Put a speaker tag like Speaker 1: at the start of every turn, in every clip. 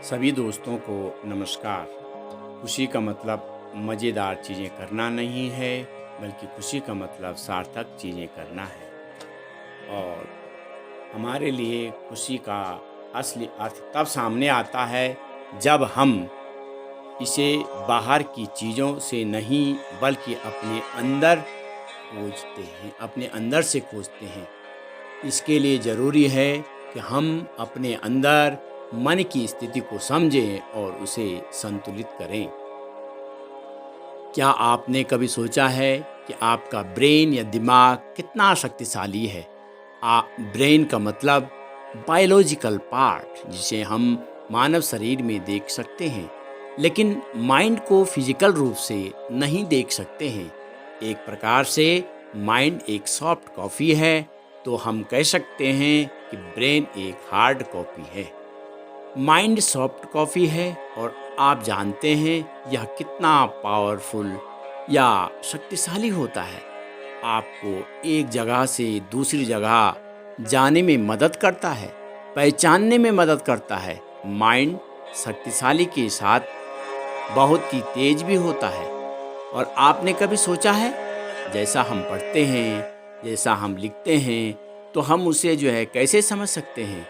Speaker 1: सभी दोस्तों को नमस्कार। खुशी का मतलब मज़ेदार चीज़ें करना नहीं है, बल्कि खुशी का मतलब सार्थक चीज़ें करना है। और हमारे लिए खुशी का असली अर्थ तब सामने आता है जब हम इसे बाहर की चीज़ों से नहीं बल्कि अपने अंदर खोजते हैं, अपने अंदर से खोजते हैं। इसके लिए ज़रूरी है कि हम अपने अंदर मन की स्थिति को समझें और उसे संतुलित करें। क्या आपने कभी सोचा है कि आपका ब्रेन या दिमाग कितना शक्तिशाली है? ब्रेन का मतलब बायोलॉजिकल पार्ट, जिसे हम मानव शरीर में देख सकते हैं, लेकिन माइंड को फिजिकल रूप से नहीं देख सकते हैं। एक प्रकार से माइंड एक सॉफ्ट कॉपी है, तो हम कह सकते हैं कि ब्रेन एक हार्ड कॉपी है। माइंड सॉफ्ट कॉपी है और आप जानते हैं यह कितना पावरफुल या शक्तिशाली होता है। आपको एक जगह से दूसरी जगह जाने में मदद करता है, पहचानने में मदद करता है। माइंड शक्तिशाली के साथ बहुत ही तेज भी होता है। और आपने कभी सोचा है, जैसा हम पढ़ते हैं, जैसा हम लिखते हैं, तो हम उसे कैसे समझ सकते हैं?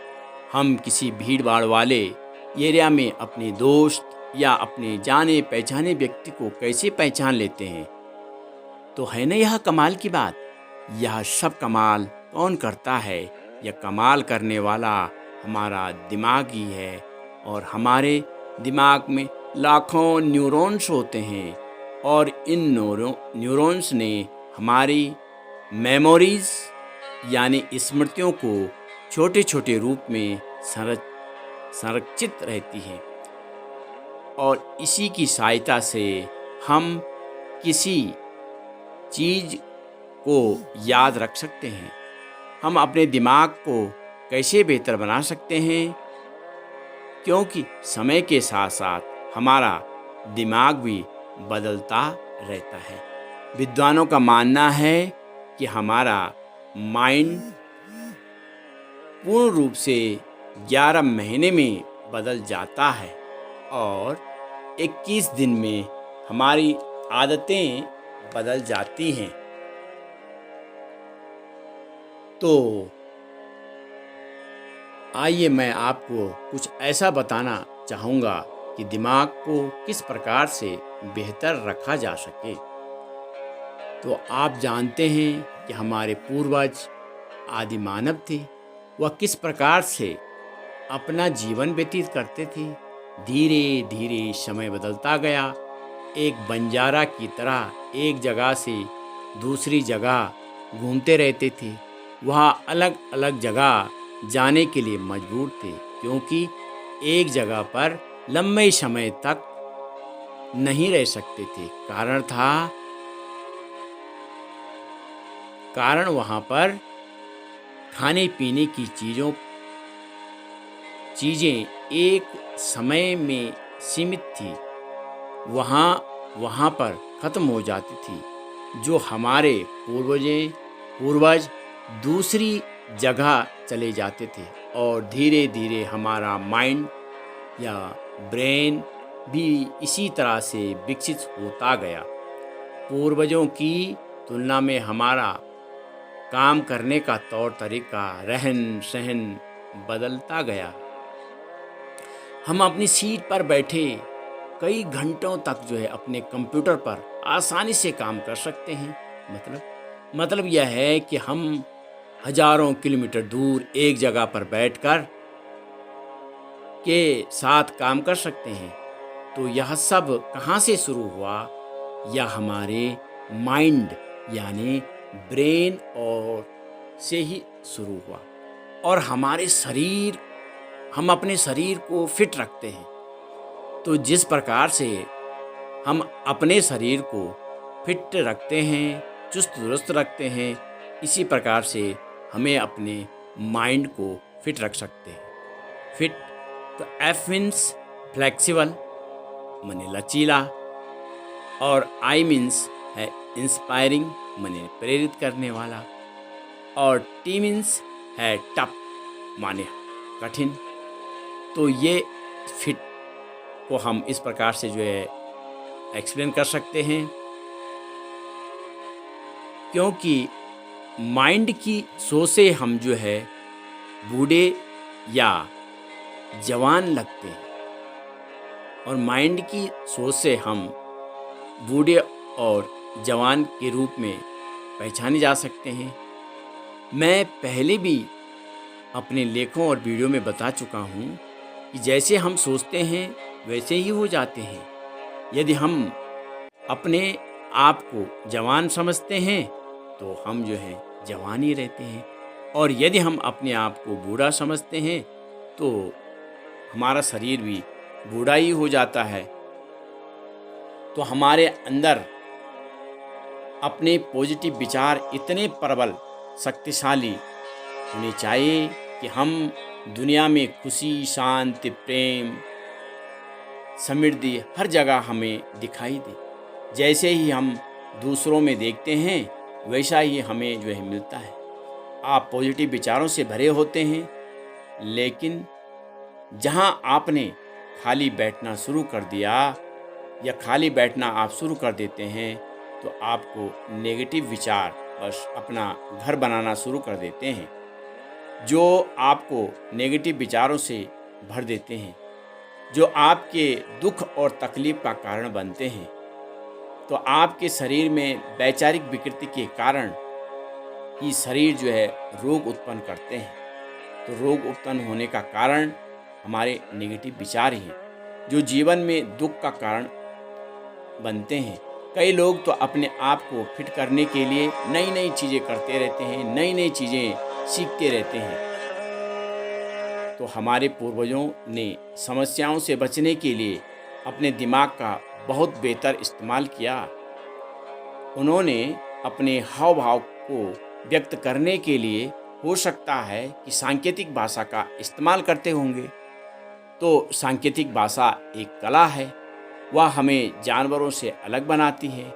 Speaker 1: हम किसी भीड़ भाड़ वाले एरिया में अपने दोस्त या अपने जाने पहचाने व्यक्ति को कैसे पहचान लेते हैं? तो है ना यह कमाल की बात। यह सब कमाल कौन करता है? यह कमाल करने वाला हमारा दिमाग ही है। और हमारे दिमाग में लाखों न्यूरॉन्स होते हैं, और इन न्यूरॉन्स ने हमारी मेमोरीज यानी स्मृतियों को छोटे छोटे रूप में संरक्षित रहती हैं। और इसी की सहायता से हम किसी चीज़ को याद रख सकते हैं। हम अपने दिमाग को कैसे बेहतर बना सकते हैं? क्योंकि समय के साथ साथ हमारा दिमाग भी बदलता रहता है। विद्वानों का मानना है कि हमारा माइंड पूर्ण रूप से 11 महीने में बदल जाता है, और 21 दिन में हमारी आदतें बदल जाती हैं। तो आइए मैं आपको कुछ ऐसा बताना चाहूँगा कि दिमाग को किस प्रकार से बेहतर रखा जा सके। तो आप जानते हैं कि हमारे पूर्वज आदि मानव थे, वह किस प्रकार से अपना जीवन व्यतीत करते थे। धीरे धीरे समय बदलता गया। एक बंजारा की तरह एक जगह से दूसरी जगह घूमते रहते थे। वह अलग अलग जगह जाने के लिए मजबूर थे, क्योंकि एक जगह पर लंबे समय तक नहीं रह सकते थे। कारण वहाँ पर खाने पीने की चीज़ें एक समय में सीमित थी, वहाँ पर ख़त्म हो जाती थी। जो हमारे पूर्वज दूसरी जगह चले जाते थे, और धीरे धीरे हमारा माइंड या ब्रेन भी इसी तरह से विकसित होता गया। पूर्वजों की तुलना में हमारा काम करने का तौर तरीका, रहन सहन बदलता गया। हम अपनी सीट पर बैठे कई घंटों तक अपने कंप्यूटर पर आसानी से काम कर सकते हैं। मतलब यह है कि हम हजारों किलोमीटर दूर एक जगह पर बैठकर के साथ काम कर सकते हैं। तो यह सब कहाँ से शुरू हुआ? यह हमारे माइंड यानी ब्रेन और से ही शुरू हुआ। और हम अपने शरीर को फिट रखते हैं। तो जिस प्रकार से हम अपने शरीर को फिट रखते हैं, चुस्त दुरुस्त रखते हैं, इसी प्रकार से हमें अपने माइंड को फिट रख सकते हैं। फिट तो एफ मीन्स फ्लेक्सिबल, माने लचीला, और आई मीन्स है इंस्पायरिंग, माने प्रेरित करने वाला, और टी मीन्स है टफ, माने कठिन। तो ये फिट को हम इस प्रकार से जो है एक्सप्लेन कर सकते हैं, क्योंकि माइंड की सोच से हम जो है बूढ़े या जवान लगते हैं, और माइंड की सोच से हम बूढ़े और जवान के रूप में पहचाने जा सकते हैं। मैं पहले भी अपने लेखों और वीडियो में बता चुका हूँ कि जैसे हम सोचते हैं वैसे ही हो जाते हैं। यदि हम अपने आप को जवान समझते हैं तो हम जो है जवान ही रहते हैं, और यदि हम अपने आप को बूढ़ा समझते हैं तो हमारा शरीर भी बूढ़ा ही हो जाता है। तो हमारे अंदर अपने पॉजिटिव विचार इतने प्रबल शक्तिशाली होने चाहिए कि हम दुनिया में खुशी, शांति, प्रेम, समृद्धि हर जगह हमें दिखाई दे। जैसे ही हम दूसरों में देखते हैं वैसा ही हमें जो है मिलता है। आप पॉजिटिव विचारों से भरे होते हैं, लेकिन जहां आपने खाली बैठना शुरू कर दिया या खाली बैठना आप शुरू कर देते हैं तो आपको नेगेटिव विचार बस अपना घर बनाना शुरू कर देते हैं, जो आपको नेगेटिव विचारों से भर देते हैं, जो आपके दुख और तकलीफ का कारण बनते हैं। तो आपके शरीर में वैचारिक विकृति के कारण ही शरीर जो है रोग उत्पन्न करते हैं। तो रोग उत्पन्न होने का कारण हमारे नेगेटिव विचार ही हैं, जो जीवन में दुख का कारण बनते हैं। कई लोग तो अपने आप को फिट करने के लिए नई नई चीज़ें करते रहते हैं, नई नई चीज़ें सीखते रहते हैं। तो हमारे पूर्वजों ने समस्याओं से बचने के लिए अपने दिमाग का बहुत बेहतर इस्तेमाल किया। उन्होंने अपने हाव भाव को व्यक्त करने के लिए हो सकता है कि सांकेतिक भाषा का इस्तेमाल करते होंगे। तो सांकेतिक भाषा एक कला है, वह हमें जानवरों से अलग बनाती है,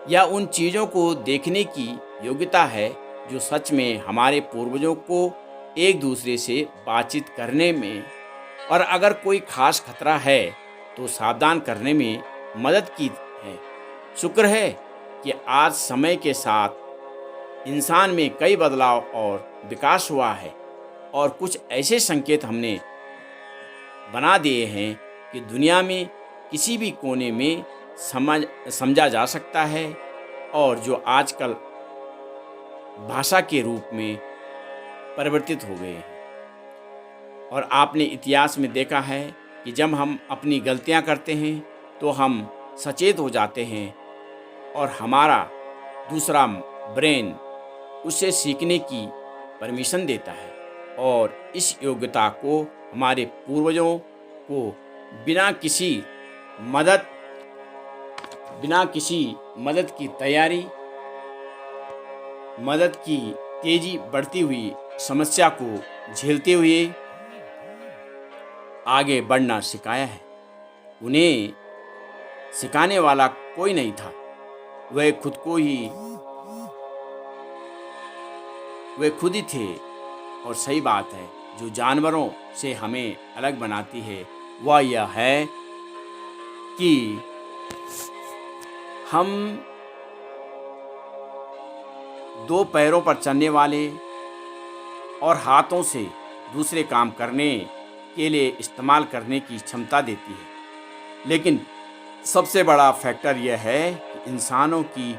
Speaker 1: या उन चीज़ों को देखने की योग्यता है जो सच में हमारे पूर्वजों को एक दूसरे से बातचीत करने में और अगर कोई खास खतरा है तो सावधान करने में मदद की है। शुक्र है कि आज समय के साथ इंसान में कई बदलाव और विकास हुआ है, और कुछ ऐसे संकेत हमने बना दिए हैं कि दुनिया में किसी भी कोने में समझा जा सकता है, और जो आजकल भाषा के रूप में परिवर्तित हो गए हैं। और आपने इतिहास में देखा है कि जब हम अपनी गलतियां करते हैं तो हम सचेत हो जाते हैं, और हमारा दूसरा ब्रेन उससे सीखने की परमिशन देता है, और इस योग्यता को हमारे पूर्वजों को बिना किसी मदद की तैयारी, मदद की तेजी बढ़ती हुई समस्या को झेलते हुए आगे बढ़ना सिखाया है। उन्हें सिखाने वाला कोई नहीं था, वे खुद ही थे। और सही बात है, जो जानवरों से हमें अलग बनाती है वह यह है कि हम दो पैरों पर चलने वाले और हाथों से दूसरे काम करने के लिए इस्तेमाल करने की क्षमता देती है। लेकिन सबसे बड़ा फैक्टर यह है कि इंसानों की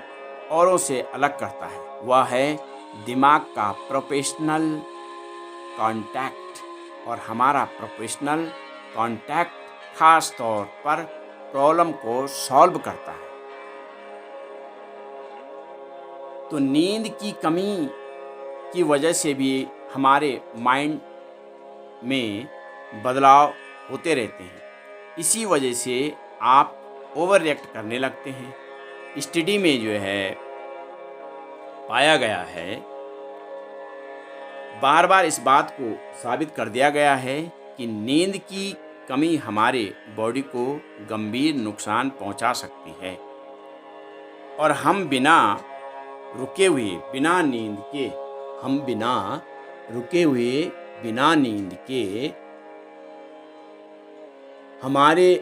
Speaker 1: औरों से अलग करता है, वह है दिमाग का प्रोफेशनल कांटेक्ट। और हमारा प्रोफेशनल कांटेक्ट खास तौर पर प्रॉब्लम को सॉल्व करता है। तो नींद की कमी की वजह से भी हमारे माइंड में बदलाव होते रहते हैं। इसी वजह से आप ओवर रिएक्ट करने लगते हैं। स्टडी में जो है पाया गया है, बार बार इस बात को साबित कर दिया गया है कि नींद की कमी हमारे बॉडी को गंभीर नुकसान पहुंचा सकती है, और हम बिना रुके हुए बिना नींद के हमारे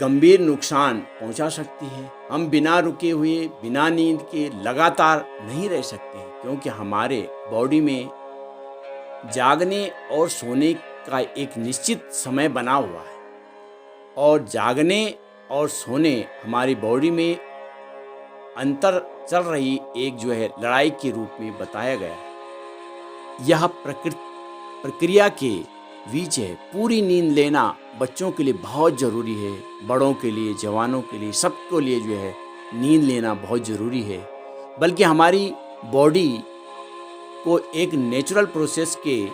Speaker 1: गंभीर नुकसान पहुंचा सकती है। हम बिना रुके हुए, बिना नींद के लगातार नहीं रह सकते हैं, क्योंकि हमारे बॉडी में जागने और सोने का एक निश्चित समय बना हुआ है, और जागने और सोने हमारी बॉडी में अंतर चल रही एक लड़ाई के रूप में बताया गया है। यह प्रक्रिया के बीच है। पूरी नींद लेना बच्चों के लिए बहुत ज़रूरी है, बड़ों के लिए, जवानों के लिए, सबके लिए नींद लेना बहुत ज़रूरी है। बल्कि हमारी बॉडी को एक नेचुरल प्रोसेस के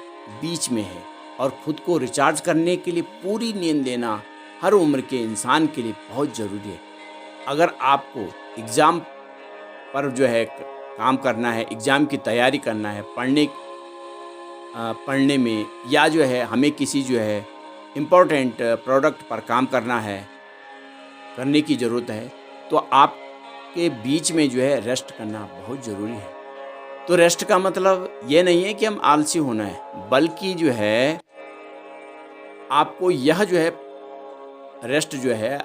Speaker 1: बीच में है, और ख़ुद को रिचार्ज करने के लिए पूरी नींद लेना हर उम्र के इंसान के लिए बहुत ज़रूरी है। अगर आपको एग्ज़ाम पर काम करना है, एग्ज़ाम की तैयारी करना है, पढ़ने में, या हमें किसी इम्पोर्टेंट प्रोडक्ट पर काम करने की ज़रूरत है, तो आपके बीच में रेस्ट करना बहुत ज़रूरी है। तो रेस्ट का मतलब ये नहीं है कि हम आलसी होना है, बल्कि आपको यह रेस्ट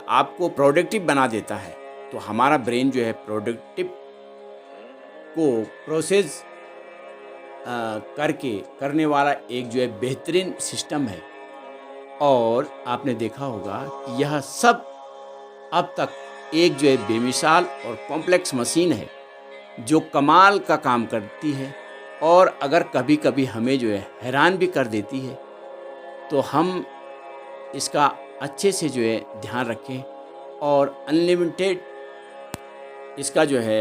Speaker 1: आपको प्रोडक्टिव बना देता है। तो हमारा ब्रेन प्रोडक्टिव को प्रोसेस करने वाला एक बेहतरीन सिस्टम है। और आपने देखा होगा कि यह सब अब तक एक बेमिसाल और कॉम्प्लेक्स मशीन है, जो कमाल का काम करती है, और अगर कभी कभी हमें हैरान भी कर देती है। तो हम इसका अच्छे से ध्यान रखें, और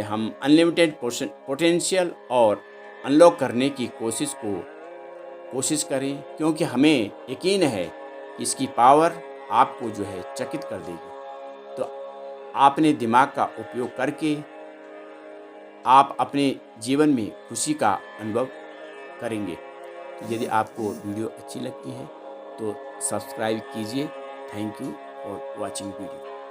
Speaker 1: हम अनलिमिटेड पोटेंशियल और अनलॉक करने की कोशिश करें, क्योंकि हमें यकीन है कि इसकी पावर आपको चकित कर देगी। तो आपने दिमाग का उपयोग करके आप अपने जीवन में खुशी का अनुभव करेंगे। तो यदि आपको वीडियो अच्छी लगती है तो सब्सक्राइब कीजिए। Thank you for watching video.